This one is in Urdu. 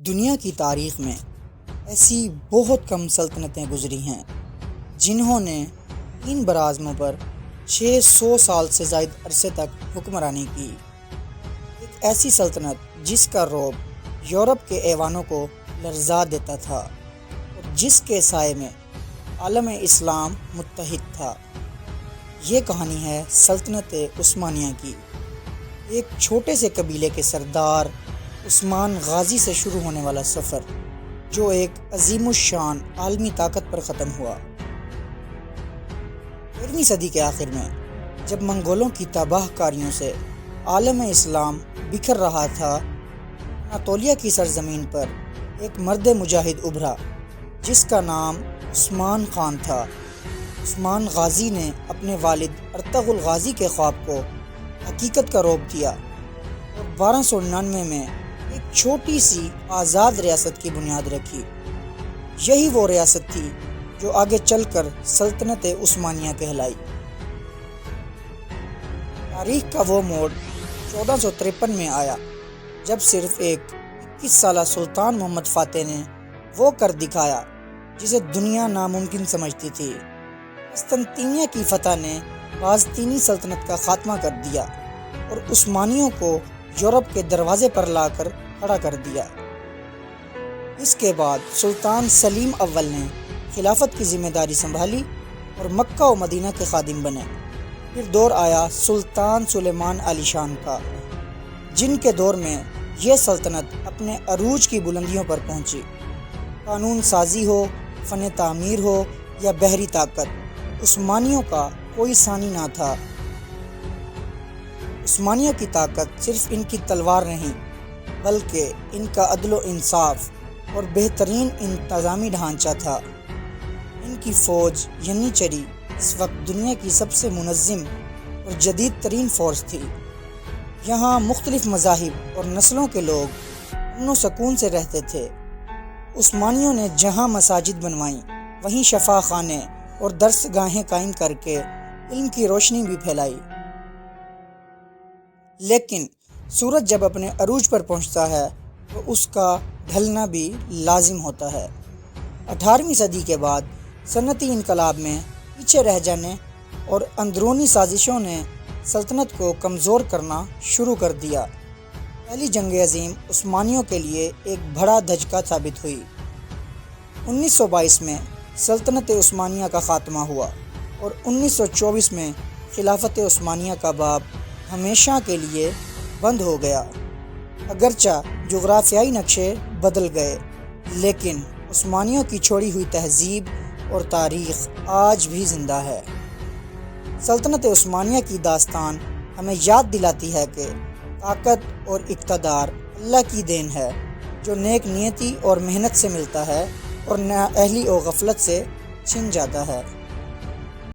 دنیا کی تاریخ میں ایسی بہت کم سلطنتیں گزری ہیں جنہوں نے ان براعظموں پر 600 سال سے زائد عرصے تک حکمرانی کی۔ ایک ایسی سلطنت جس کا رعب یورپ کے ایوانوں کو لرزا دیتا تھا اور جس کے سائے میں عالم اسلام متحد تھا۔ یہ کہانی ہے سلطنت عثمانیہ کی، ایک چھوٹے سے قبیلے کے سردار عثمان غازی سے شروع ہونے والا سفر جو ایک عظیم الشان عالمی طاقت پر ختم ہوا۔ 13ویں صدی کے آخر میں جب منگولوں کی تباہ کاریوں سے عالم اسلام بکھر رہا تھا، اناطولیہ کی سرزمین پر ایک مرد مجاہد ابھرا جس کا نام عثمان خان تھا۔ عثمان غازی نے اپنے والد ارطغرل غازی کے خواب کو حقیقت کا روپ دیا اور 1299 میں ایک چھوٹی سی آزاد ریاست کی بنیاد رکھی۔ یہی وہ ریاست تھی جو آگے چل کر سلطنت عثمانیہ کہلائی۔ تاریخ کا وہ موڑ 1453 میں آیا جب صرف ایک 21 سالہ سلطان محمد فاتح نے وہ کر دکھایا جسے دنیا ناممکن سمجھتی تھی۔ قسطنطنیہ کی فتح نے بازنطینی سلطنت کا خاتمہ کر دیا اور عثمانیوں کو یورپ کے دروازے پر لا کر کھڑا کر دیا۔ اس کے بعد سلطان سلیم اول نے خلافت کی ذمہ داری سنبھالی اور مکہ و مدینہ کے خادم بنے۔ پھر دور آیا سلطان سلیمان علی شان کا، جن کے دور میں یہ سلطنت اپنے عروج کی بلندیوں پر پہنچی۔ قانون سازی ہو، فن تعمیر ہو یا بحری طاقت، عثمانیوں کا کوئی ثانی نہ تھا۔ عثمانیوں کی طاقت صرف ان کی تلوار نہیں بلکہ ان کا عدل و انصاف اور بہترین انتظامی ڈھانچہ تھا۔ ان کی فوج ینیچری اس وقت دنیا کی سب سے منظم اور جدید ترین فورس تھی۔ یہاں مختلف مذاہب اور نسلوں کے لوگ امن و سکون سے رہتے تھے۔ عثمانیوں نے جہاں مساجد بنوائیں وہیں شفا خانے اور درس گاہیں قائم کر کے علم کی روشنی بھی پھیلائی۔ لیکن سورج جب اپنے عروج پر پہنچتا ہے تو اس کا ڈھلنا بھی لازم ہوتا ہے۔ 18ویں صدی کے بعد صنعتی انقلاب میں پیچھے رہ جانے اور اندرونی سازشوں نے سلطنت کو کمزور کرنا شروع کر دیا۔ پہلی جنگ عظیم عثمانیوں کے لیے ایک بڑا دھچکا ثابت ہوئی۔ 1922 میں سلطنت عثمانیہ کا خاتمہ ہوا اور 1924 میں خلافت عثمانیہ کا باب ہمیشہ کے لیے بند ہو گیا۔ اگرچہ جغرافیائی نقشے بدل گئے، لیکن عثمانیوں کی چھوڑی ہوئی تہذیب اور تاریخ آج بھی زندہ ہے۔ سلطنت عثمانیہ کی داستان ہمیں یاد دلاتی ہے کہ طاقت اور اقتدار اللہ کی دین ہے، جو نیک نیتی اور محنت سے ملتا ہے اور نااہلی و غفلت سے چھن جاتا ہے۔